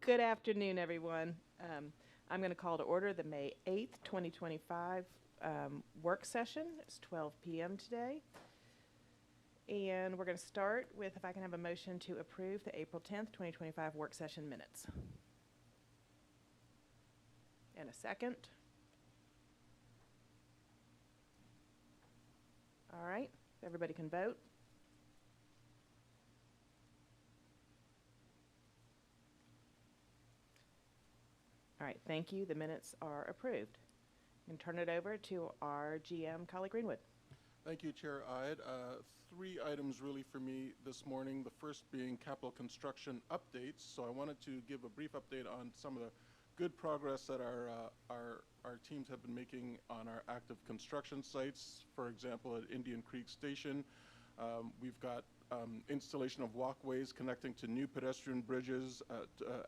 Good afternoon, everyone. I'm going to call to order the May 8th, 2025 work session. It's 12 p.m. today. And we're going to start with, if I can have a motion to approve the April 10th, 2025 work session minutes. And a second. All right, everybody can vote. All right, thank you. The minutes are approved. And turn it over to our GM, Collie Greenwood. Thank you, Chair Ide. Three items really for me this morning. The first being capital construction updates. So I wanted to give a brief update on some of the good progress that our teams have been making on our active construction sites. For example, at Indian Creek Station, we've got installation of walkways connecting to new pedestrian bridges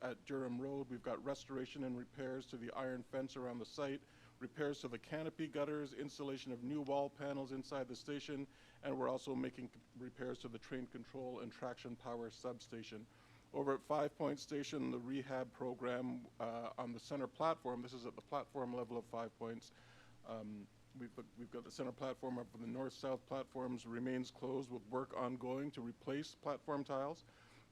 at Durham Road. We've got restoration and repairs to the iron fence around the site, repairs to the canopy gutters, installation of new wall panels inside the station, and we're also making repairs to the train control and traction power substation. Over at 5 Point Station, the rehab program on the center platform, this is at the platform level of 5 Points, we've got the center platform up from the north-south platforms remains closed with work ongoing to replace platform tiles.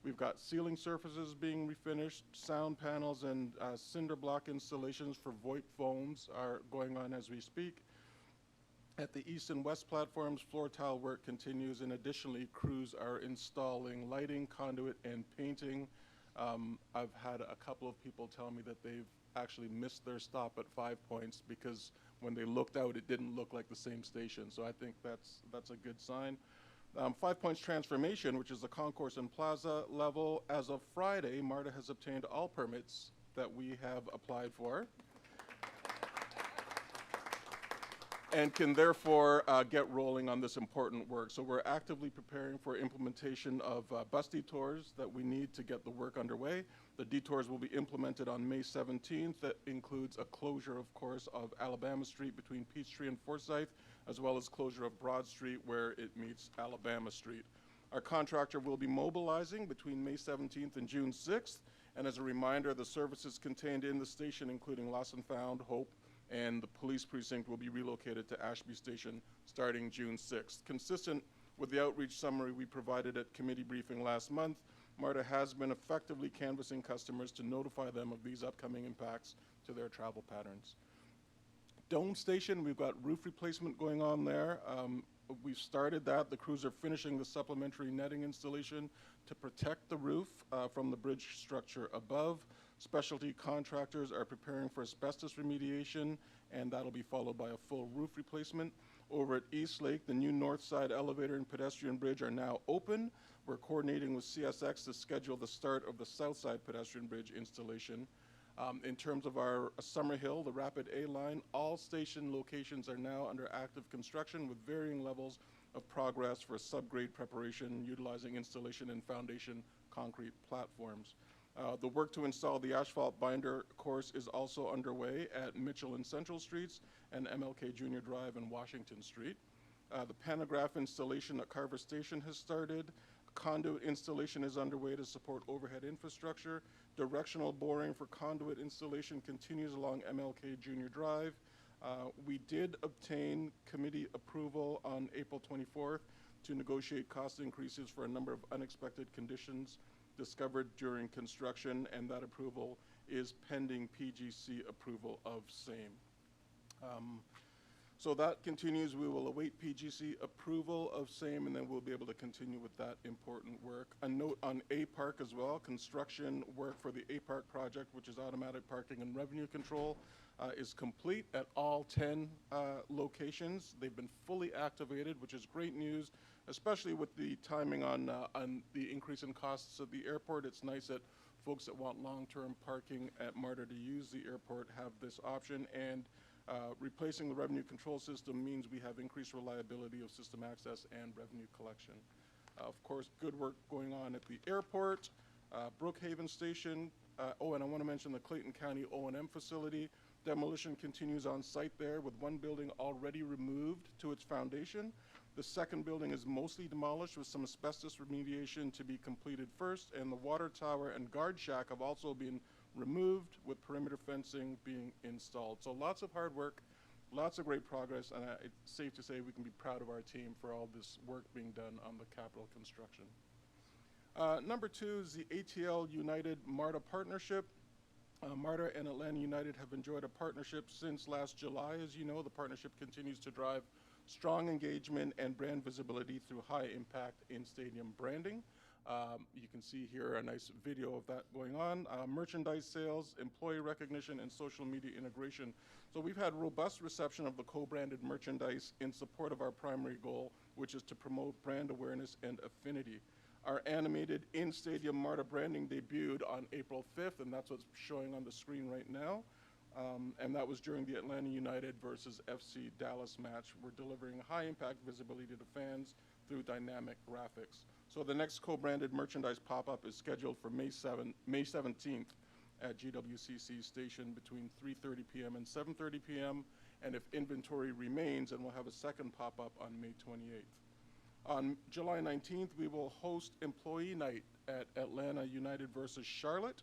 We've got ceiling surfaces being refinished, sound panels and cinder block installations for VoIP phones are going on as we speak. At the east and west platforms, floor tile work continues, and additionally, crews are installing lighting, conduit, and painting. I've had a couple of people tell me that they've actually missed their stop at 5 Points because when they looked out, it didn't look like the same station. So I think that's a good sign. 5 Points Transformation, which is the concourse and plaza level, as of Friday, MARTA has obtained all permits that we have applied for and can therefore get rolling on this important work. So we're actively preparing for implementation of bus detours that we need to get the work underway. The detours will be implemented on May 17th. That includes a closure, of course, of Alabama Street between Peachtree and Forsyth, as well as closure of Broad Street where it meets Alabama Street. Our contractor will be mobilizing between May 17th and June 6th. And as a reminder, the services contained in the station, including Lost and Found, Hope, and the police precinct will be relocated to Ashby Station starting June 6th. Consistent with the outreach summary we provided at committee briefing last month, MARTA has been effectively canvassing customers to notify them of these upcoming impacts to their travel patterns. Dome Station, we've got roof replacement going on there. We've started that. The crews are finishing the supplementary netting installation to protect the roof from the bridge structure above. Specialty contractors are preparing for asbestos remediation, and that'll be followed by a full roof replacement. Over at East Lake, the new north side elevator and pedestrian bridge are now open. We're coordinating with CSX to schedule the start of the south side pedestrian bridge installation. In terms of our Summerhill, the Rapid A line, all station locations are now under active construction with varying levels of progress for subgrade preparation, utilizing installation and foundation concrete platforms. The work to install the asphalt binder course is also underway at Mitchell and Central Streets and MLK Junior Drive and Washington Street. The pantograph installation at Carver Station has started. Conduit installation is underway to support overhead infrastructure. Directional boring for conduit installation continues along MLK Junior Drive. We did obtain committee approval on April 24th to negotiate cost increases for a number of unexpected conditions discovered during construction, and that approval is pending PGC approval of same. So that continues. We will await PGC approval of same, and then we'll be able to continue with that important work. A note on A-Park as well. Construction work for the A-Park project, which is automatic parking and revenue control, is complete at all 10 locations. They've been fully activated, which is great news, especially with the timing on the increase in costs at the airport. It's nice that folks that want long-term parking at MARTA to use the airport have this option, and replacing the revenue control system means we have increased reliability of system access and revenue collection. Of course, good work going on at the airport, Brookhaven Station. Oh, and I want to mention the Clayton County O&M facility. Demolition continues on site there with one building already removed to its foundation. The second building is mostly demolished with some asbestos remediation to be completed first, and the water tower and guard shack have also been removed, with perimeter fencing being installed. So lots of hard work, lots of great progress, and it's safe to say we can be proud of our team for all this work being done on the Capitol construction. Number 2 is the ATL United MARTA partnership. MARTA and Atlanta United have enjoyed a partnership since last July. As you know, the partnership continues to drive strong engagement and brand visibility through high impact in-stadium branding. You can see here a nice video of that going on. Merchandise sales, employee recognition, and social media integration. So we've had robust reception of the co-branded merchandise in support of our primary goal, which is to promote brand awareness and affinity. Our animated in-stadium MARTA branding debuted on April 5th, and that's what's showing on the screen right now. And that was during the Atlanta United versus FC Dallas match. We're delivering high-impact visibility to fans through dynamic graphics. So the next co-branded merchandise pop-up is scheduled for May 17th at GWCC station between 3:30 p.m. and 7:30 p.m. And if inventory remains, then we'll have a second pop-up on May 28th. On July 19th, we will host Employee Night at Atlanta United versus Charlotte.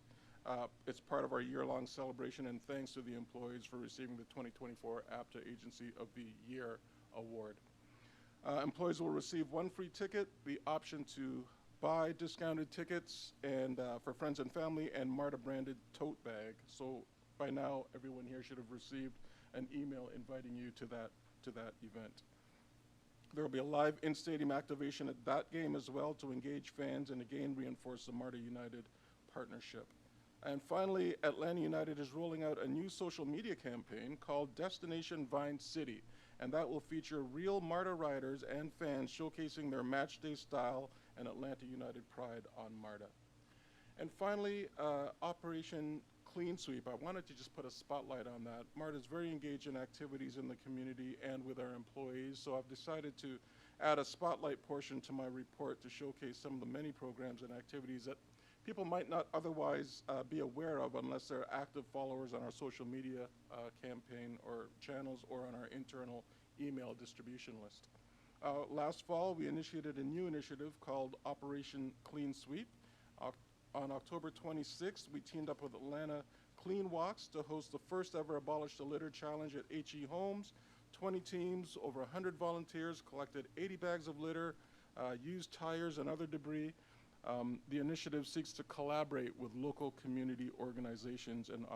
It's part of our year-long celebration, and thanks to the employees for receiving the 2024 APTA Agency of the Year Award. Employees will receive one free ticket, the option to buy discounted tickets, and for friends and family, and MARTA-branded tote bag. So by now, everyone here should have received an email inviting you to that event. There will be a live in-stadium activation at that game as well to engage fans and again reinforce the MARTA United partnership. And finally, Atlanta United is rolling out a new social media campaign called Destination Vine City, and that will feature real MARTA riders and fans showcasing their match day style and Atlanta United pride on MARTA. And finally, Operation Clean Sweep. I wanted to just put a spotlight on that. MARTA is very engaged in activities in the community and with our employees, so I've decided to add a spotlight portion to my report to showcase some of the many programs and activities that people might not otherwise be aware of unless they're active followers on our social media campaign or channels or on our internal email distribution list. Last fall, we initiated a new initiative called Operation Clean Sweep. On October 26th, we teamed up with Atlanta Clean Walks to host the first ever Abolish the Litter Challenge at HE Homes. 20 teams, over 100 volunteers collected 80 bags of litter, used tires and other debris. The initiative seeks to collaborate with local community organizations and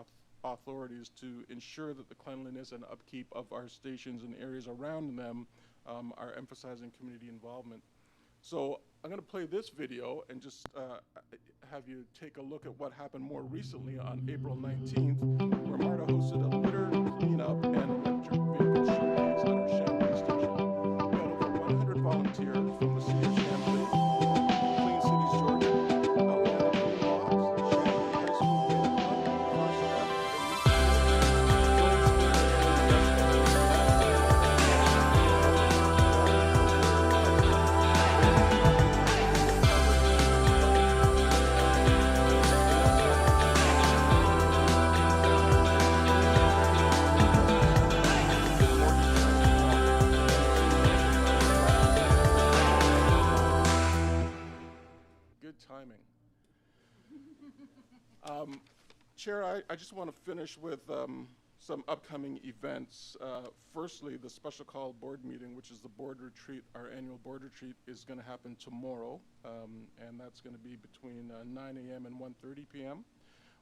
authorities to ensure that the cleanliness and upkeep of our stations and areas around them are emphasizing community involvement. So I'm going to play this video and just have you take a look at what happened more recently on April 19th, where MARTA hosted a litter cleanup and electric vehicle showcase at our Champlain station. We had over 100 volunteers from the city of Champlain, Clean Cities, Georgia, Atlanta Clean Walks, Champlain High School Band Club, First Step, timing. Chair, I just want to finish with some upcoming events. Firstly, the special call board meeting, which is the board retreat, our annual board retreat, is going to happen tomorrow, and that's going to be between 9 a.m. and 1:30 p.m.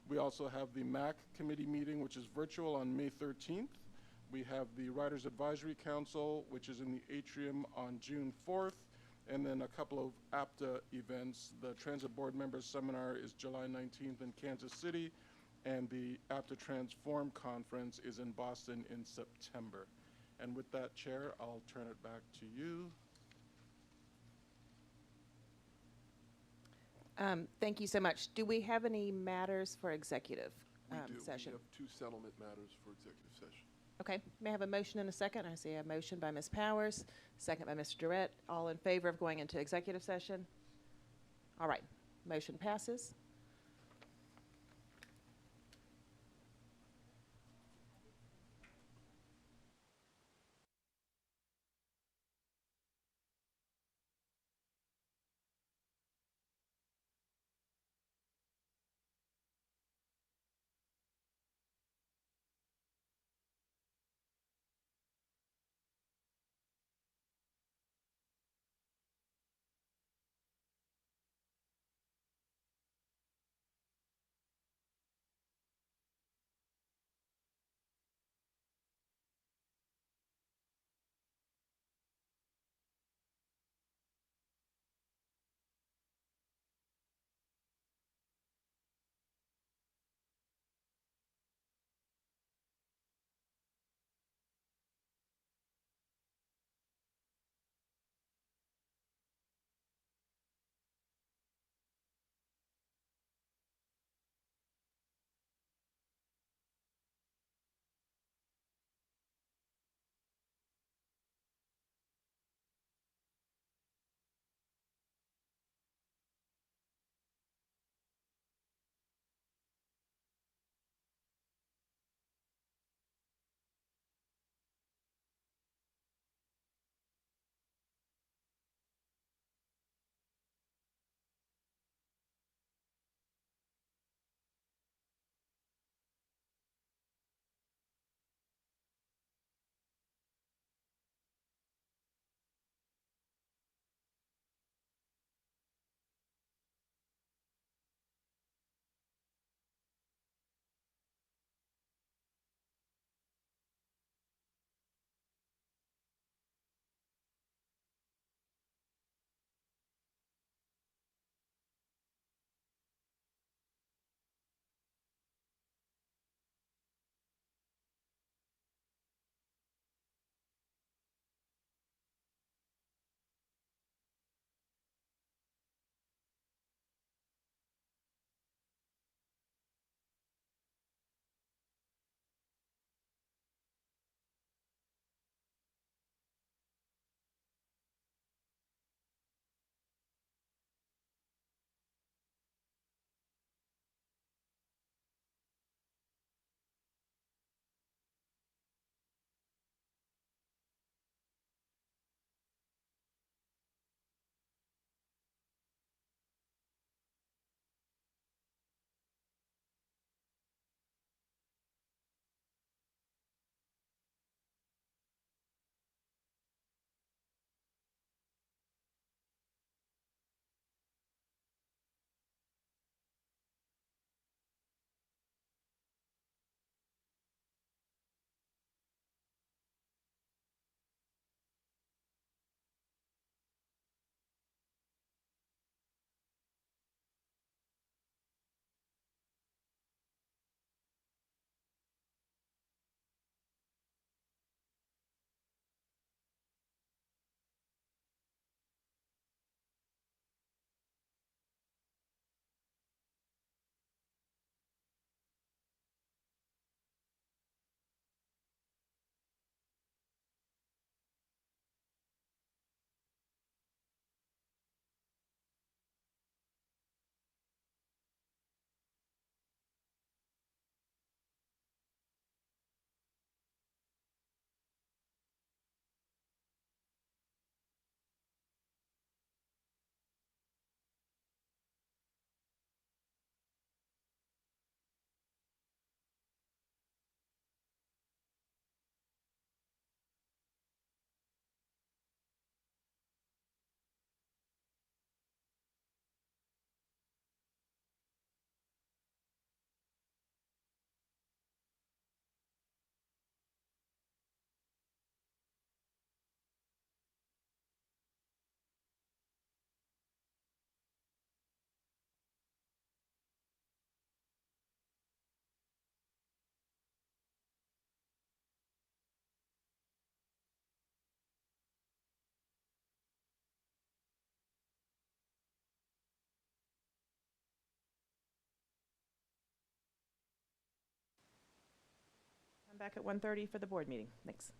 We also have the MAC committee meeting, which is virtual, on May 13th. We have the Riders Advisory Council, which is in the atrium on June 4th. And then a couple of APTA events. The Transit Board Members Seminar is July 19th in Kansas City, and the APTA Transform Conference is in Boston in September. And with that, Chair, I'll turn it back to you. Thank you so much. Do we have any matters for executive session? We have 2 settlement matters for executive session. Okay, may I have a motion and a second? I see a motion by Ms. Powers, second by Mr. Durrett. All in favor of going into executive session? All right, motion passes. Back at 1:30 for the board meeting. Thanks.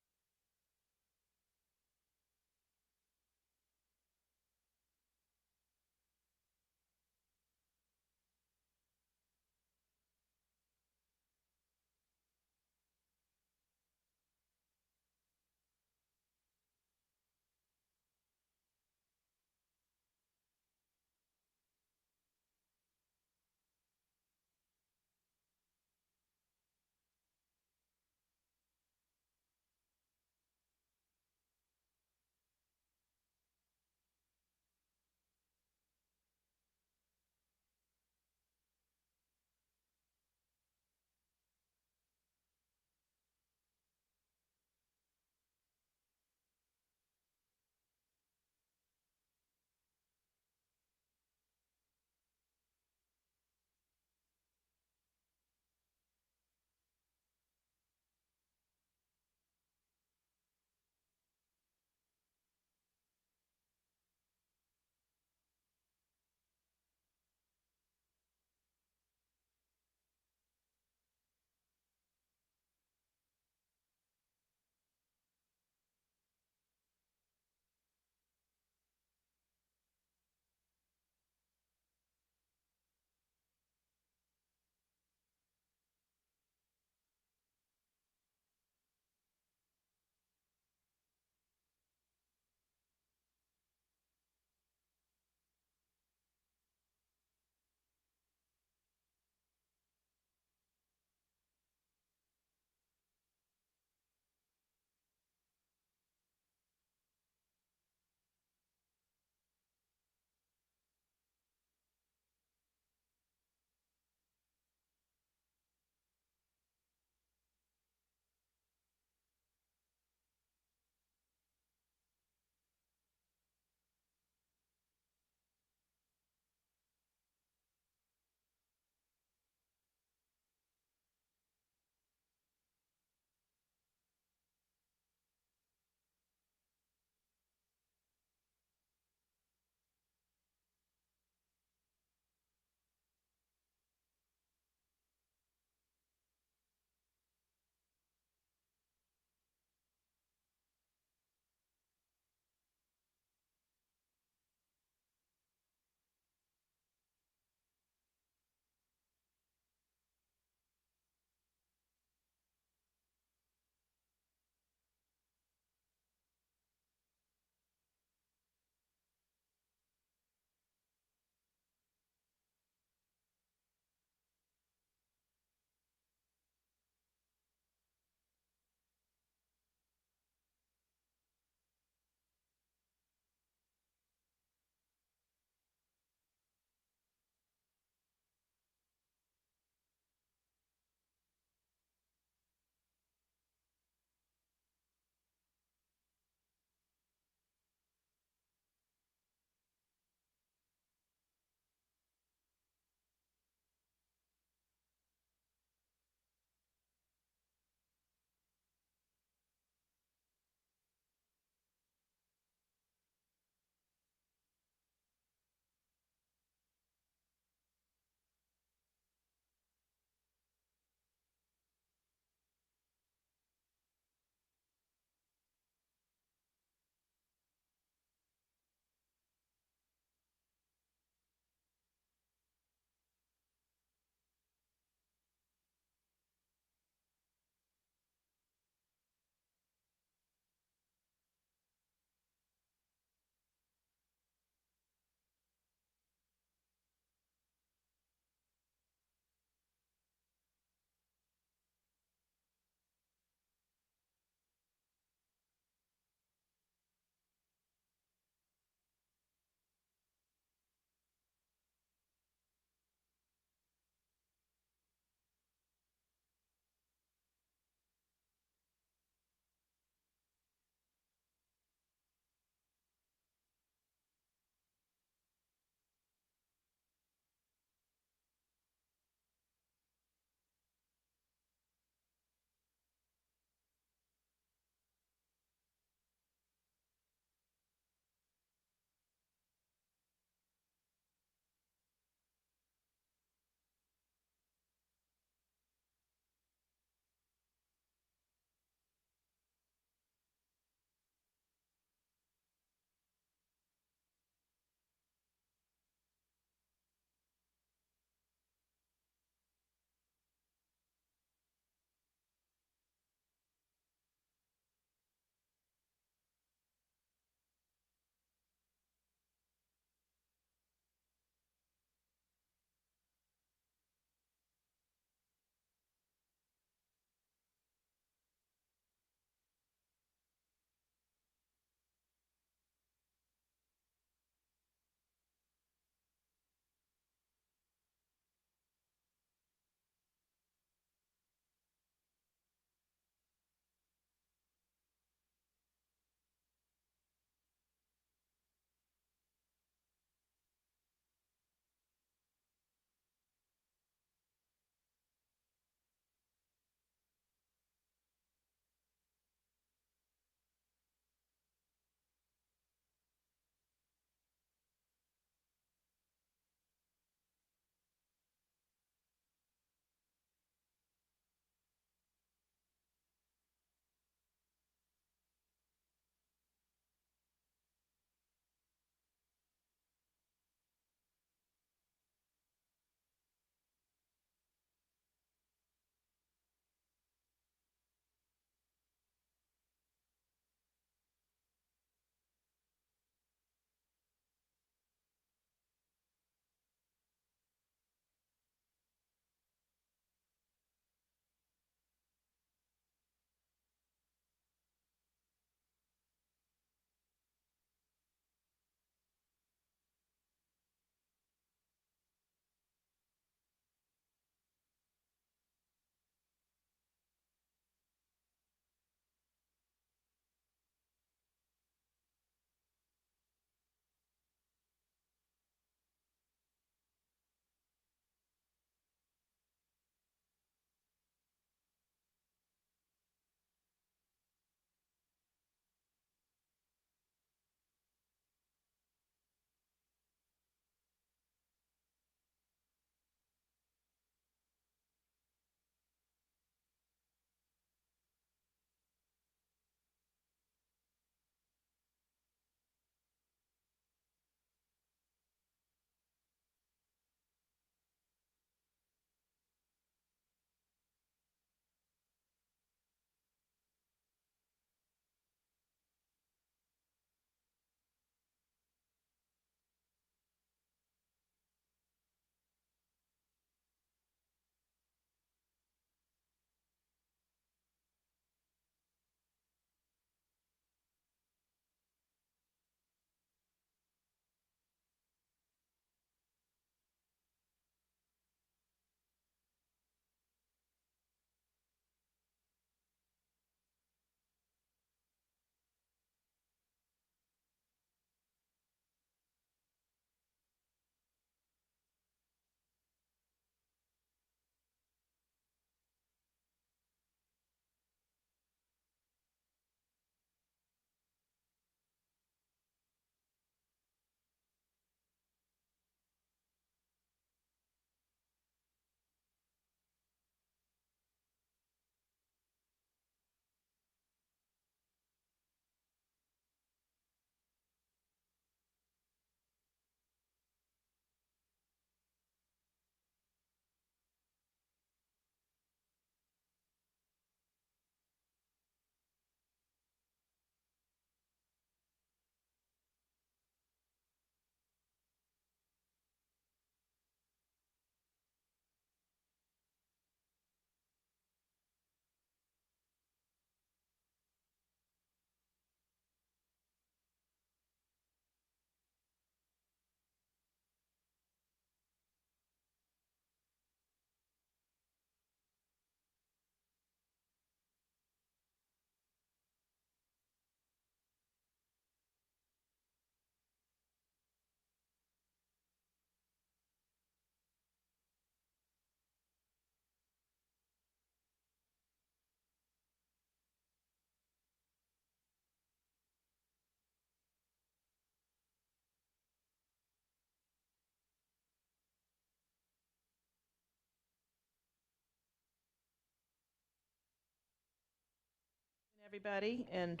Everybody, and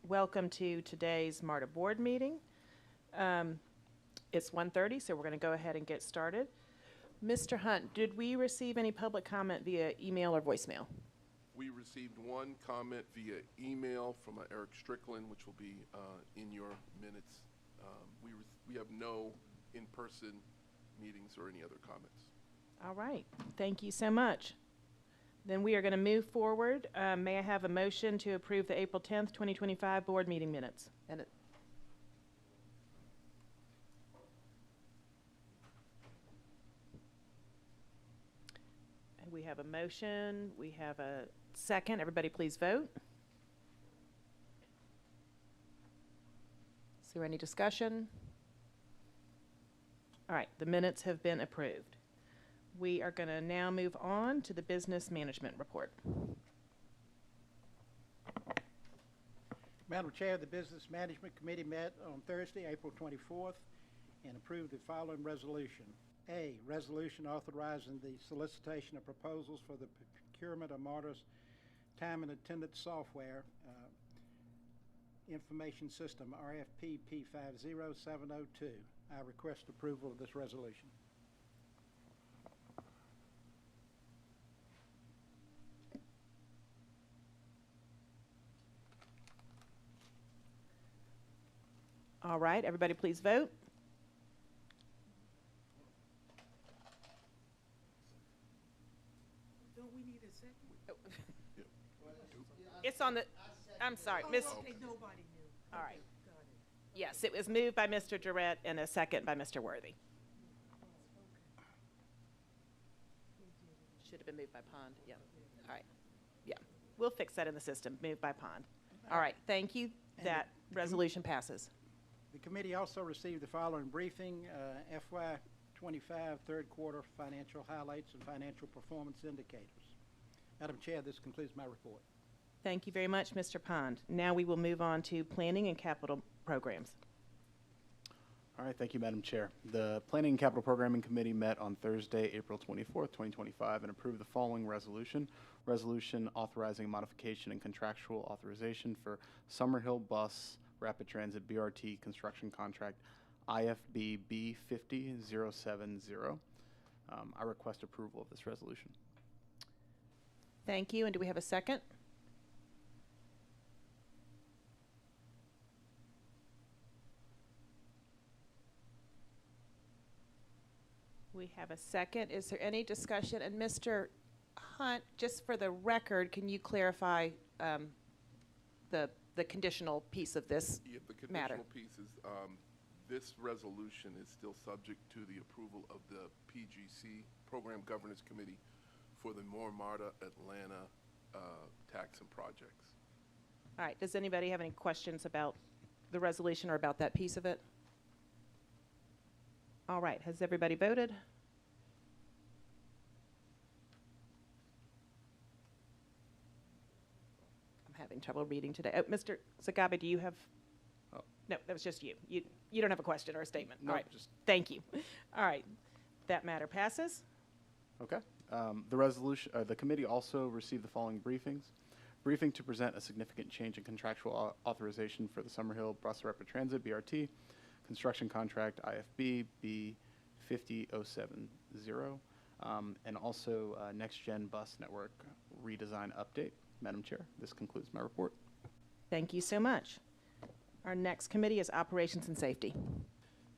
welcome to today's MARTA board meeting. It's 1:30, so we're going to go ahead and get started. Mr. Hunt, did we receive any public comment via email or voicemail? We received one comment via email from Eric Strickland, which will be in your minutes. We have no in-person meetings or any other comments. All right, thank you so much. Then we are going to move forward. May I have a motion to approve the April 10th, 2025 board meeting minutes? And we have a motion. We have a second. Everybody please vote. Is there any discussion? All right, the minutes have been approved. We are going to now move on to the business management report. Madam Chair, the Business Management Committee met on Thursday, April 24th, and approved the following resolution. A, resolution authorizing the solicitation of proposals for the procurement of MARTA's time and attendance software information system, RFP P50702. I request approval of this resolution. All right, everybody please vote. Don't we need a second? It's on the, I'm sorry, Miss, Okay, nobody knew. all right. Got it. Yes, it was moved by Mr. Durrett and a second by Mr. Worthy. Should have been moved by Pond, yeah. All right, yeah. We'll fix that in the system, moved by Pond. All right, thank you. That resolution passes. The committee also received the following briefing, FY25 third quarter financial highlights and financial performance indicators. Madam Chair, this concludes my report. Thank you very much, Mr. Pond. Now we will move on to planning and capital programs. All right, thank you, Madam Chair. The Planning and Capital Programming Committee met on Thursday, April 24th, 2025, and approved the following resolution. Resolution authorizing modification and contractual authorization for Summerhill Bus Rapid Transit BRT construction contract IFB B50070. I request approval of this resolution. Thank you, and do we have a second? We have a second. Is there any discussion? And Mr. Hunt, just for the record, can you clarify the conditional piece of this Yeah, the matter? conditional piece is, this resolution is still subject to the approval of the PGC, Program Governance Committee, for the MARTA Atlanta tax and projects. All right, does anybody have any questions about the resolution or about that piece of it? All right, has everybody voted? I'm having trouble reading today. Oh, Mr. Zagabe, do you have? Oh. No, that was just you. You don't have a question or a statement. No, All right, just- thank you. All right, that matter passes. Okay. The resolution, the committee also received the following briefings. Briefing to present a significant change in contractual authorization for the Summerhill Bus Rapid Transit BRT construction contract IFB B50070, and also Next Gen Bus Network redesign update. Madam Chair, this concludes my report. Thank you so much. Our next committee is Operations and Safety.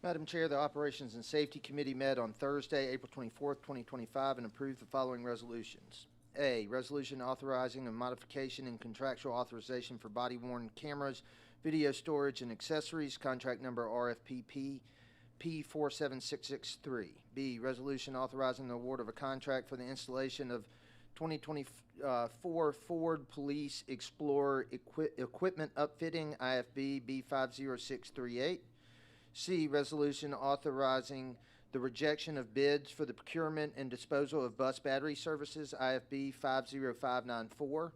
Madam Chair, the Operations and Safety Committee met on Thursday, April 24th, 2025, and approved the following resolutions. A, resolution authorizing a modification and contractual authorization for body-worn cameras, video storage, and accessories, contract number RFPP P47663. B, resolution authorizing the award of a contract for the installation of 2024 Ford Police Explorer equipment upfitting, IFB B50638. C, resolution authorizing the rejection of bids for the procurement and disposal of bus battery services, IFB 50594.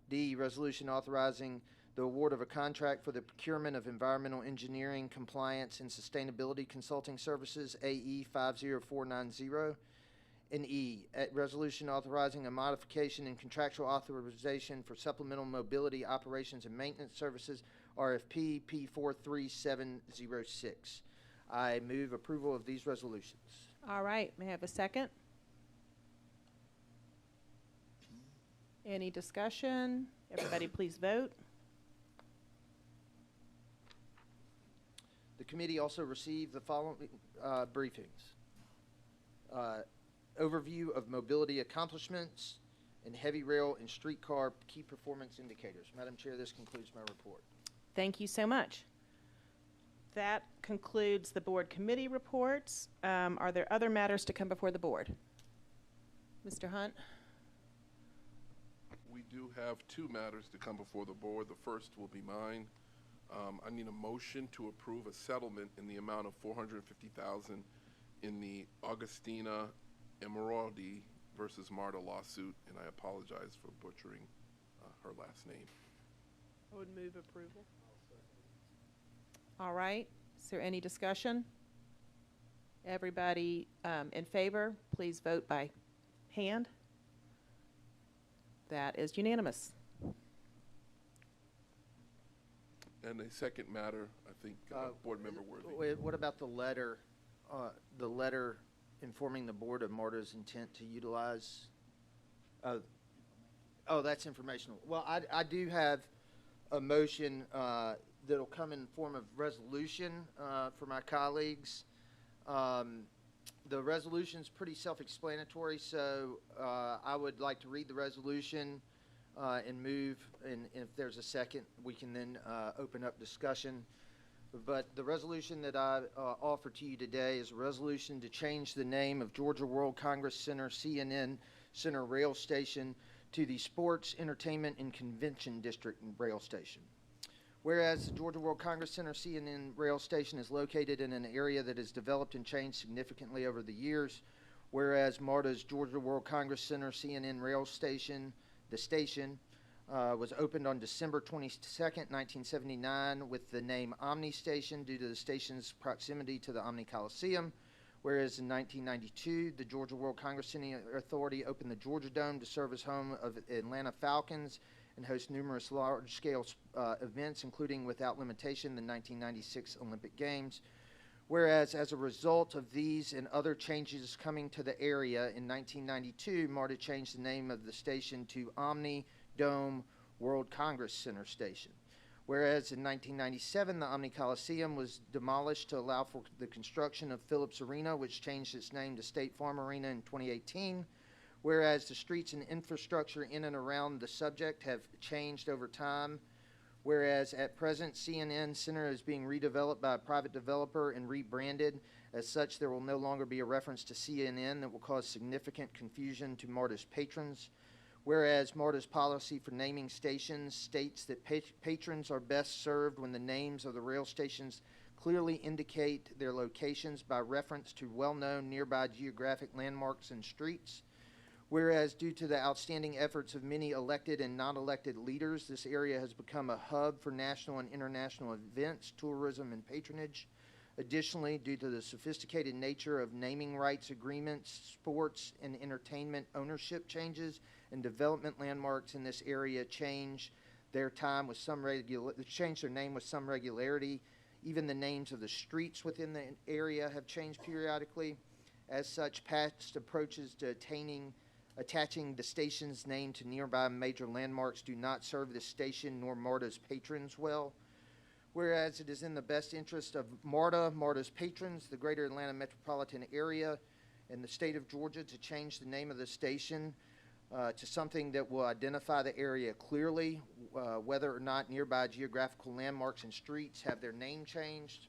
D, resolution authorizing the award of a contract for the procurement of environmental engineering, compliance, and sustainability consulting services, AE 50490. And E, a resolution authorizing a modification in contractual authorization for supplemental mobility operations and maintenance services, RFP P43706. I move approval of these resolutions. All right, may I have a second? Any discussion? Everybody please vote. The committee also received the following briefings. Overview of mobility accomplishments and heavy rail and streetcar key performance indicators. Madam Chair, this concludes my report. Thank you so much. That concludes the board committee reports. Are there other matters to come before the board? Mr. Hunt? We do have two matters to come before the board. The first will be mine. I need a motion to approve a settlement in the amount of $450,000 in the Augustina Emeraldi versus MARTA lawsuit, and I apologize for butchering her last name. I would move approval. All right, is there any discussion? Everybody in favor, please vote by hand. That is unanimous. And a second matter, I think, Board Member Worthy. Wait, what about the letter informing the board of MARTA's intent to utilize? Oh, that's informational. Well, I do have a motion that'll come in form of resolution for my colleagues. The resolution's pretty self-explanatory, so I would like to read the resolution and move, and if there's a second, we can then open up discussion. But the resolution that I offer to you today is a resolution to change the name of Georgia World Congress Center CNN Center Rail Station to the Sports, Entertainment, and Convention District Rail Station. Whereas the Georgia World Congress Center CNN Rail Station is located in an area that has developed and changed significantly over the years, whereas MARTA's Georgia World Congress Center CNN Rail Station, the station, was opened on December 22nd, 1979 with the name Omni Station due to the station's proximity to the Omni Coliseum, whereas in 1992, the Georgia World Congress Center Authority opened the Georgia Dome to serve as home of Atlanta Falcons and host numerous large-scale events, including without limitation the 1996 Olympic Games. Whereas as a result of these and other changes coming to the area, in 1992, MARTA changed the name of the station to Omni Dome World Congress Center Station. Whereas in 1997, the Omni Coliseum was demolished to allow for the construction of Phillips Arena, which changed its name to State Farm Arena in 2018. Whereas the streets and infrastructure in and around the subject have changed over time. Whereas at present, CNN Center is being redeveloped by a private developer and rebranded. As such, there will no longer be a reference to CNN that will cause significant confusion to MARTA's patrons. Whereas MARTA's policy for naming stations states that patrons are best served when the names of the rail stations clearly indicate their locations by reference to well-known nearby geographic landmarks and streets. Whereas due to the outstanding efforts of many elected and non-elected leaders, this area has become a hub for national and international events, tourism, and patronage. Additionally, due to the sophisticated nature of naming rights agreements, sports and entertainment ownership changes, and development landmarks in this area change their name with some regularity. Even the names of the streets within the area have changed periodically. As such, past approaches to attaching the station's name to nearby major landmarks do not serve this station nor MARTA's patrons well. Whereas it is in the best interest of MARTA, MARTA's patrons, the greater Atlanta metropolitan area, and the state of Georgia to change the name of the station to something that will identify the area clearly, whether or not nearby geographical landmarks and streets have their name changed.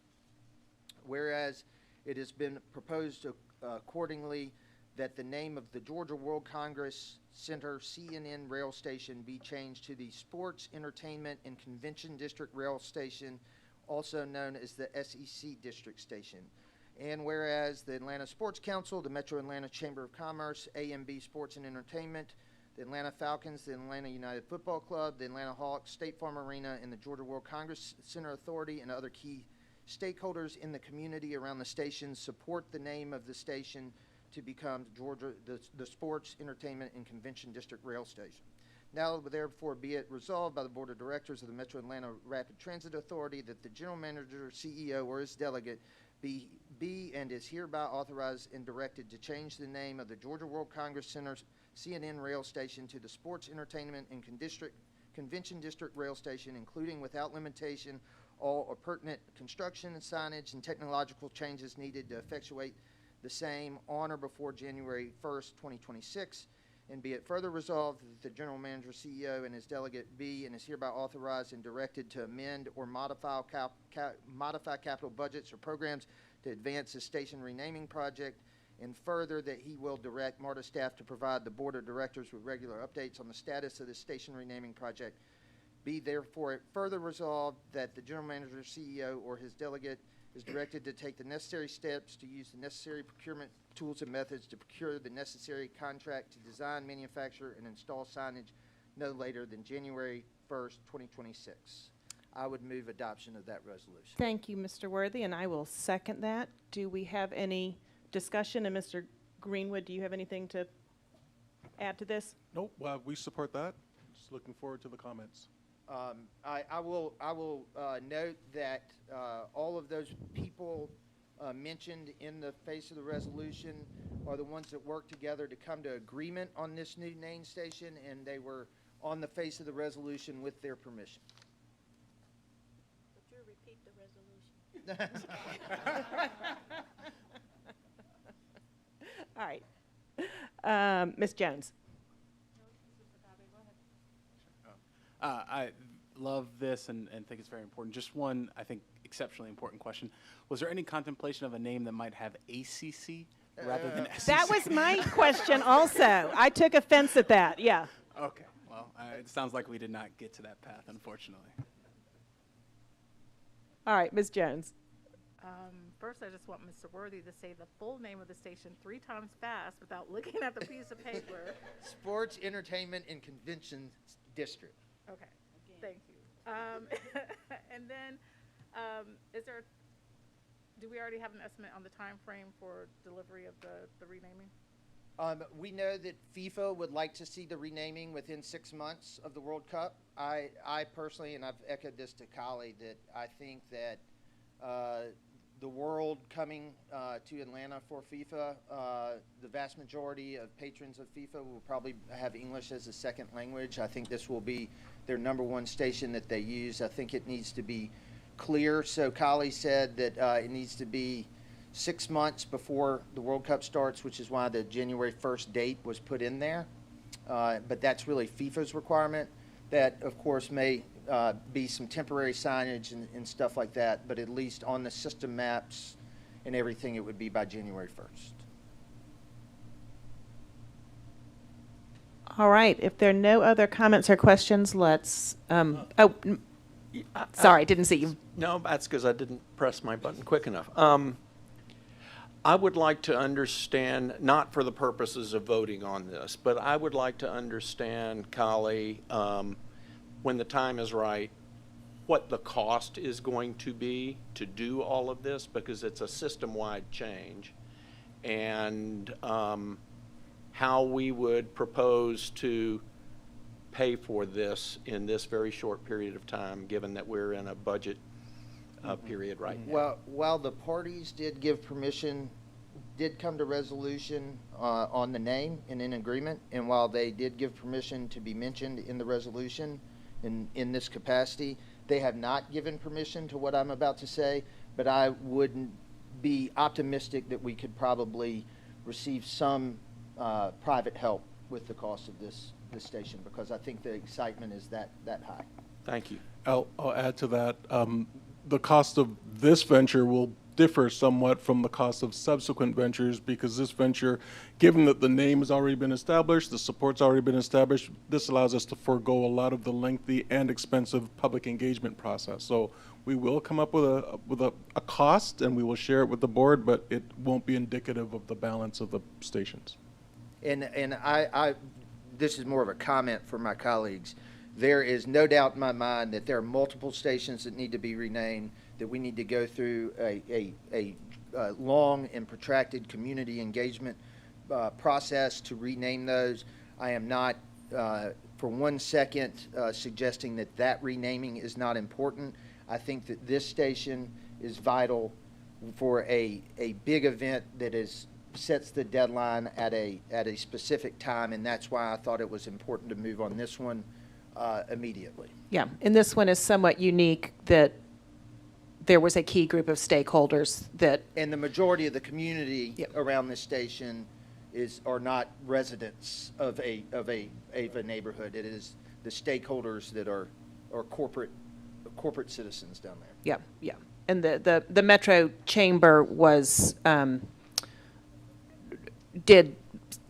Whereas it has been proposed accordingly that the name of the Georgia World Congress Center CNN Rail Station be changed to the Sports, Entertainment, and Convention District Rail Station, also known as the SEC District Station. And whereas the Atlanta Sports Council, the Metro Atlanta Chamber of Commerce, AMB Sports and Entertainment, the Atlanta Falcons, the Atlanta United Football Club, the Atlanta Hawks, State Farm Arena, and the Georgia World Congress Center Authority and other key stakeholders in the community around the station support the name of the station to become the Sports, Entertainment, and Convention District Rail Station. Now therefore be it resolved by the Board of Directors of the Metro Atlanta Rapid Transit Authority that the General Manager, CEO, or his delegate be and is hereby authorized and directed to change the name of the Georgia World Congress Center CNN Rail Station to the Sports, Entertainment, and Convention District Rail Station, including without limitation all pertinent construction, signage, and technological changes needed to effectuate the same on or before January 1st, 2026. And be it further resolved that the General Manager, CEO, and his delegate be and is hereby authorized and directed to amend or modify capital budgets or programs to advance the station renaming project, and further that he will direct MARTA staff to provide the Board of Directors with regular updates on the status of the station renaming project. Be therefore further resolved that the General Manager, CEO, or his delegate is directed to take the necessary steps to use the necessary procurement tools and methods to procure the necessary contract to design, manufacture, and install signage no later than January 1st, 2026. I would move adoption of that resolution. Thank you, Mr. Worthy, and I will second that. Do we have any discussion? And Mr. Greenwood, do you have anything to add to this? Nope, we support that. Just looking forward to the comments. I will note that all of those people mentioned in the face of the resolution are the ones that worked together to come to agreement on this new name station, and they were on the face of the resolution with their permission. Would you repeat the resolution? All right. Ms. Jones. I love this and think it's very important. Just one, I think, exceptionally important question. Was there any contemplation of a name that might have ACC rather than SEC? That was my question also. I took offense at that, yeah. Okay, well, it sounds like we did not get to that path, unfortunately. All right, Ms. Jones. First, I just want Mr. Worthy to say the full name of the station 3 times fast without looking at the piece of paper. Sports, Entertainment, and Convention District. Okay, thank you. And then, do we already have an estimate on the time frame for delivery of the renaming? We know that FIFA would like to see the renaming within 6 months of the World Cup. I personally, and I've echoed this to Kali, that I think that the world coming to Atlanta for FIFA, the vast majority of patrons of FIFA will probably have English as a second language. I think this will be their #1 station that they use. I think it needs to be clear. So Kali said that it needs to be 6 months before the World Cup starts, which is why the January 1st date was put in there. But that's really FIFA's requirement. That, of course, may be some temporary signage and stuff like that, but at least on the system maps and everything, it would be by January 1st. All right, if there are no other comments or questions, let's, sorry, didn't see you. No, that's because I didn't press my button quick enough. I would like to understand, not for the purposes of voting on this, but I would like to understand, Kali, when the time is right, what the cost is going to be to do all of this, because it's a system-wide change, and how we would propose to pay for this in this very short period of time, given that we're in a budget period right now. Well, while the parties did give permission, did come to resolution on the name and in agreement, and while they did give permission to be mentioned in the resolution in this capacity, they have not given permission to what I'm about to say, but I wouldn't be optimistic that we could probably receive some private help with the cost of this station, because I think the excitement is that high. Thank you. I'll add to that. The cost of this venture will differ somewhat from the cost of subsequent ventures, because this venture, given that the name has already been established, the support's already been established, this allows us to forego a lot of the lengthy and expensive public engagement process. So we will come up with a cost, and we will share it with the board, but it won't be indicative of the balance of the stations. And I this is more of a comment for my colleagues. There is no doubt in my mind that there are multiple stations that need to be renamed, that we need to go through a long and protracted community engagement process to rename those. I am not, for 1 second, suggesting that that renaming is not important. I think that this station is vital for a big event that sets the deadline at a specific time, and that's why I thought it was important to move on this one immediately. Yeah, and this one is somewhat unique that there was a key group of stakeholders that, And the majority of the community Yep. around this station are not residents of a neighborhood. It is the stakeholders that are corporate citizens down there. yeah, yeah. And the Metro Chamber was, did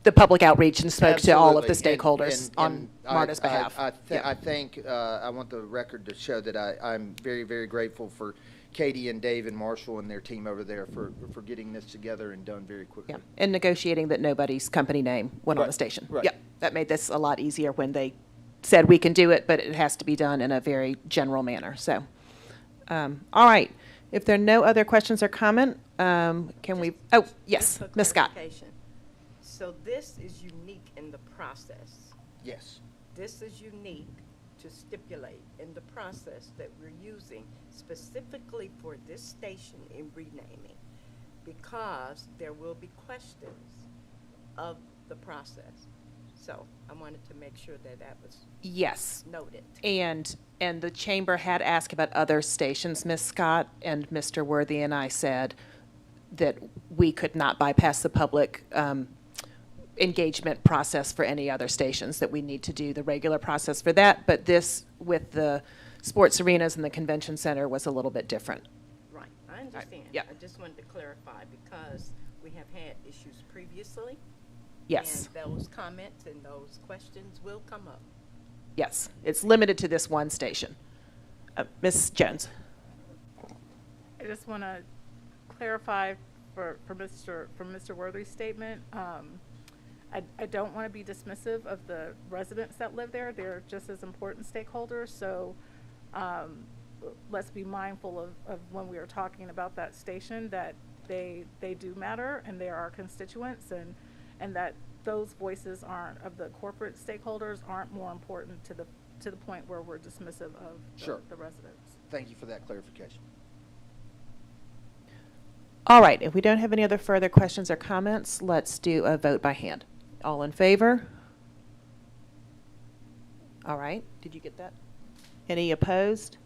the public outreach and spoke to all of the Absolutely. stakeholders on And MARTA's behalf. Yeah. I think, I want the record to show that I'm very, very grateful for Katie and Dave and Marshall and their team over there for getting this together and done very quickly. Yeah, and negotiating that nobody's company name went on the Right, station. right. Yeah, that made this a lot easier when they said we can do it, but it has to be done in a very general manner, so. All right, if there are no other questions or comment, can we, oh, yes, Just for Ms. Scott. clarification. So this is unique in the process. Yes. This is unique to stipulate in the process that we're using specifically for this station in renaming, because there will be questions of the process. So I wanted to make sure that that was Yes, noted. and the chamber had asked about other stations, Ms. Scott, and Mr. Worthy and I said that we could not bypass the public engagement process for any other stations, that we need to do the regular process for that, but this, with the sports arenas and the convention center, was a little bit different. Right, I understand. yeah. I just wanted to clarify because we have had issues previously. Yes, And those comments and those questions will come up. yes, it's limited to this one station. Ms. Jones? I just want to clarify from Mr. Worthy's statement. I don't want to be dismissive of the residents that live there. They're just as important stakeholders. So let's be mindful of when we are talking about that station, that they do matter and they are our constituents, and that those voices of the corporate stakeholders aren't more important to the point where we're dismissive of Sure. the residents. Thank you for that clarification. All right, if we don't have any other further questions or comments, let's do a vote by hand. All in favor? All right, did you get that? Any opposed?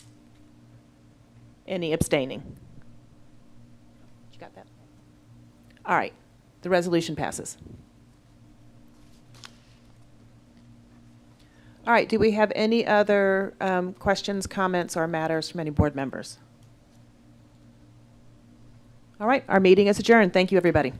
Any abstaining? You got that? All right, the resolution passes. All right, do we have any other questions, comments, or matters from any board members? All right, our meeting is adjourned. Thank you, everybody.